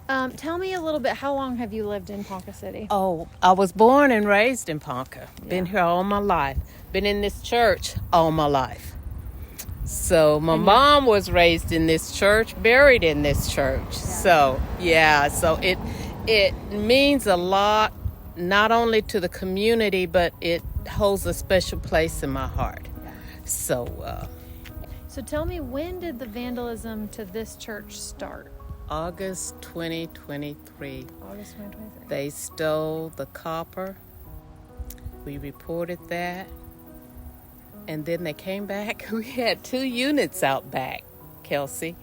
Tell me a little bit, how long have you lived in Ponca City? Oh, I was born and raised in Ponca. Been here all my life. Been in this church all my life. So my mom was raised in this church, buried in this church. Yeah. So it means a lot, not only to the community, but it holds a special place in my heart. Yeah. So tell me, when did the vandalism to this church start? August 2023. August 2023. They stole the copper. We reported that. And then they came back. We had 2 units out back, Kelsey.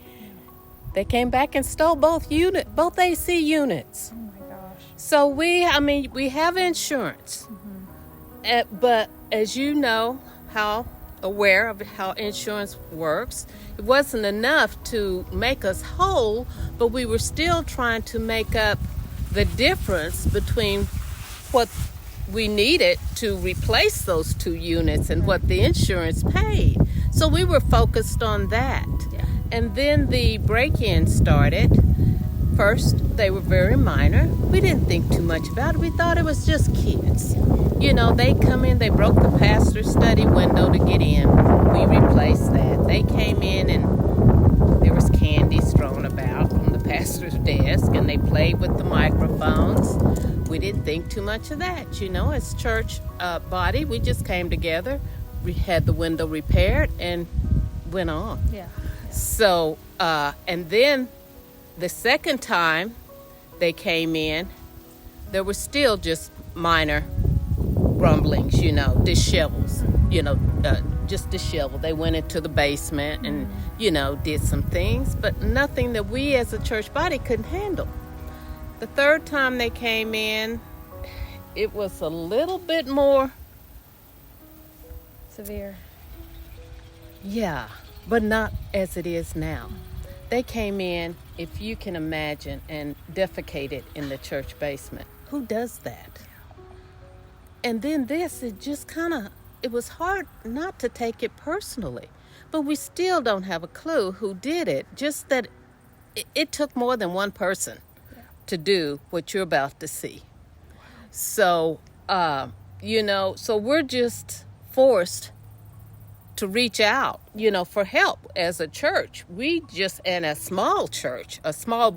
They came back and stole both AC units. Oh my gosh. So we have insurance. Mm-hmm. But as you know, aware of how insurance works, it wasn't enough to make us whole, but we were still trying to make up the difference between what we needed to replace those 2 units and what the insurance paid. So we were focused on that. Yeah. And then the break-in started. First, they were very minor. We didn't think too much about it. We thought it was just kids. They come in, they broke the pastor's study window to get in. We replaced that. They came in and there was candy strewn about from the pastor's desk, and they played with the microphones. We didn't think too much of that. As church body, we just came together. We had the window repaired and went on. Yeah. So, and then the second time they came in, there were still just minor grumblings, dishevels, just disheveled. They went into the basement and, did some things, but nothing that we as a church body couldn't handle. The third time they came in, it was a little bit more severe. Yeah, but not as it is now. They came in, if you can imagine, and defecated in the church basement. Who does that? And then it was hard not to take it personally. But we still don't have a clue who did it. Just that it took more than one person to do what you're about to see. So, so we're just forced to reach out, for help as a church. And a small church, a small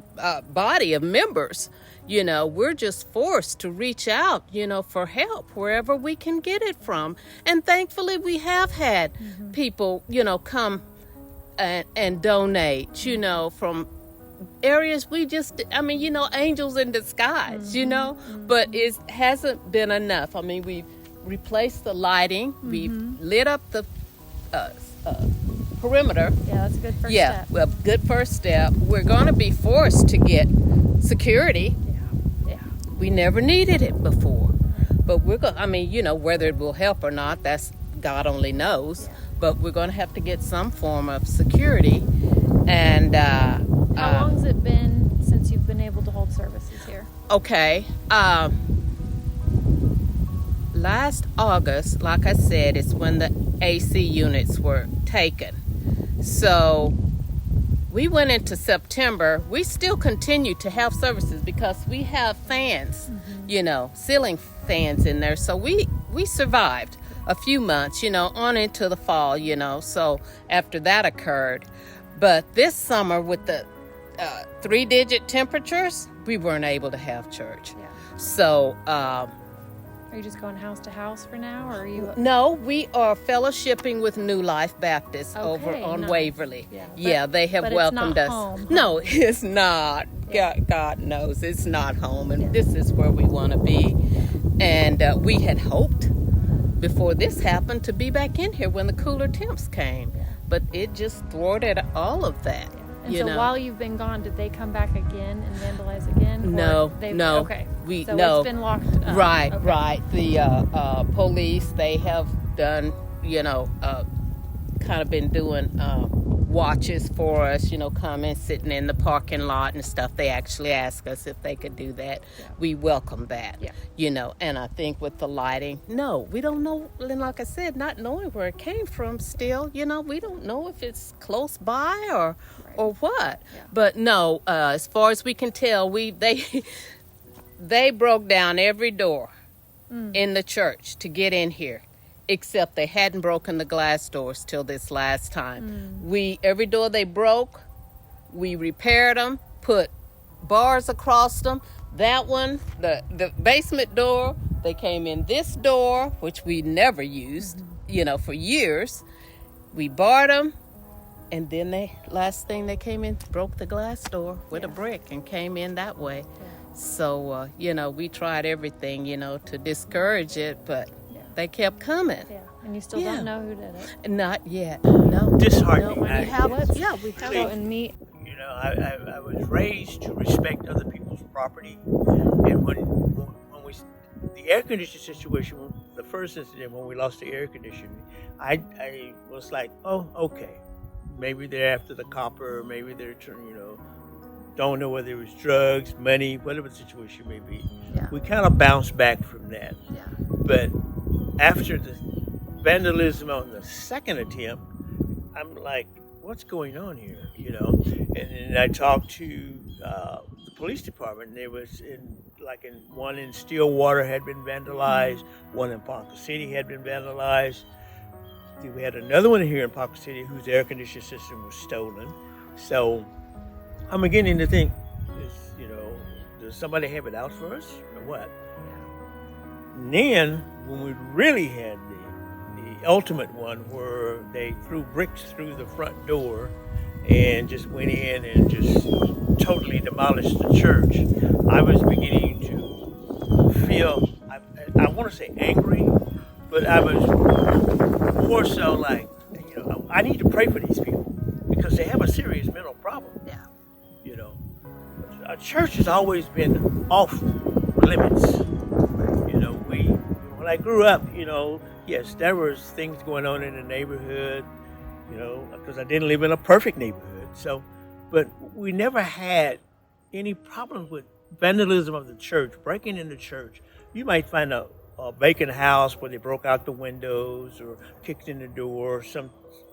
body of members, we're just forced to reach out, for help wherever we can get it from. And thankfully we have had people, come and donate, from areas angels in disguise, but it hasn't been enough. We've replaced the lighting, we've lit up the perimeter. Yeah, that's a good first step. Yeah, good first step. We're going to be forced to get security. Yeah. We never needed it before. But we're going whether it will help or not, that's God only knows. Yeah. But we're going to have to get some form of security. And how long has it been since you've been able to hold services here? Okay. Last August, like I said, is when the AC units were taken. So we went into September. We still continue to have services because we have fans, ceiling fans in there. So we survived a few months, on into the fall, so after that occurred. But this summer with the 3-digit temperatures, we weren't able to have church. Yeah. So, are you just going house to house for now, or are you? No, we are fellowshipping with New Life Baptist over on nice. Waverly. Yeah, they have welcomed us. Home. No, it's not. Yeah. God knows it's not home, and this is where we want to be. And we had hoped before this happened to be back in here when the cooler temps came, but it just thwarted all of that. Yeah. And so while you've been gone, did they come back again and vandalize again? No. Okay. It's been locked up. Right. The police, they have done, kind of been doing watches for us, come and sitting in the parking lot and stuff. They actually ask us if they could do that. Yeah. We welcome that, Yeah. And I think with the lighting, no, we don't know. And like I said, not knowing where it came from still, we don't know if it's close by or what. Yeah. But no, as far as we can tell, they broke down every door in the church to get in here, except they hadn't broken the glass doors till this last time. Every door they broke, we repaired them, put bars across them. That one, the basement door, they came in this door, which we never used, for years. We barred them, and then last thing they came in, broke the glass door with a brick and came in that way. Yeah. So, we tried everything, to discourage it, but they kept coming. Yeah. And you still don't know who did it. Not yet. No. Disheartening. No, we have it. Yeah, we Go have it. and meet. I was raised to respect other people's property, and when the air conditioning situation, the first incident when we lost the air conditioning, I was like, oh, okay, maybe they're after the copper, maybe they're don't know whether it was drugs, money, whatever the situation may be. Yeah. We kind of bounced back from that. Yeah. But after the vandalism on the second attempt, I'm like, what's going on here? And then I talked to the police department, and there was one in Stillwater had been vandalized, one in Ponca City had been vandalized. We had another one here in Ponca City whose air conditioning system was stolen. So I'm beginning to think, does somebody have it out for us or what? And then when we really had the ultimate one where they threw bricks through the front door and just went in and just totally demolished the church, I was beginning to feel, I want to say angry, but I was more so like, I need to pray for these people because they have a serious mental problem. Yeah. Our church has always been off limits. When I grew up, yes, there was things going on in the neighborhood, because I didn't live in a perfect neighborhood. So, but we never had any problems with vandalism of the church, breaking into church. You might find a vacant house where they broke out the windows or kicked in the door or some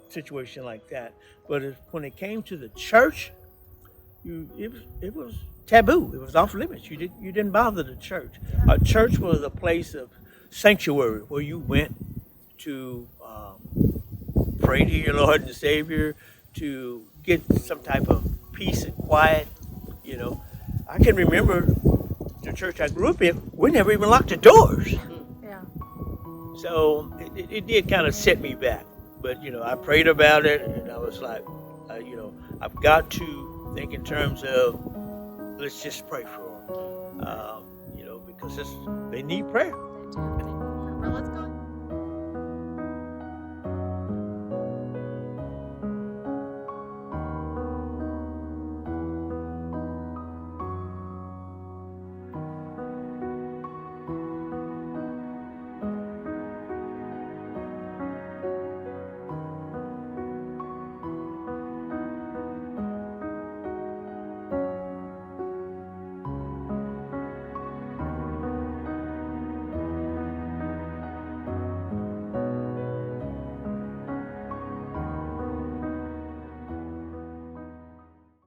situation like that. But when it came to the church, it was taboo. It was off limits. You didn't bother the church. A church was a place of sanctuary where you went to pray to your Lord and Savior, to get some type of peace and quiet. I can remember the church I grew up in. We never even locked the doors. Yeah. So it did kind of set me back. But I prayed about it, and I was like, I've got to think in terms of, let's just pray for them, because they need prayer. They do. Well, let's go.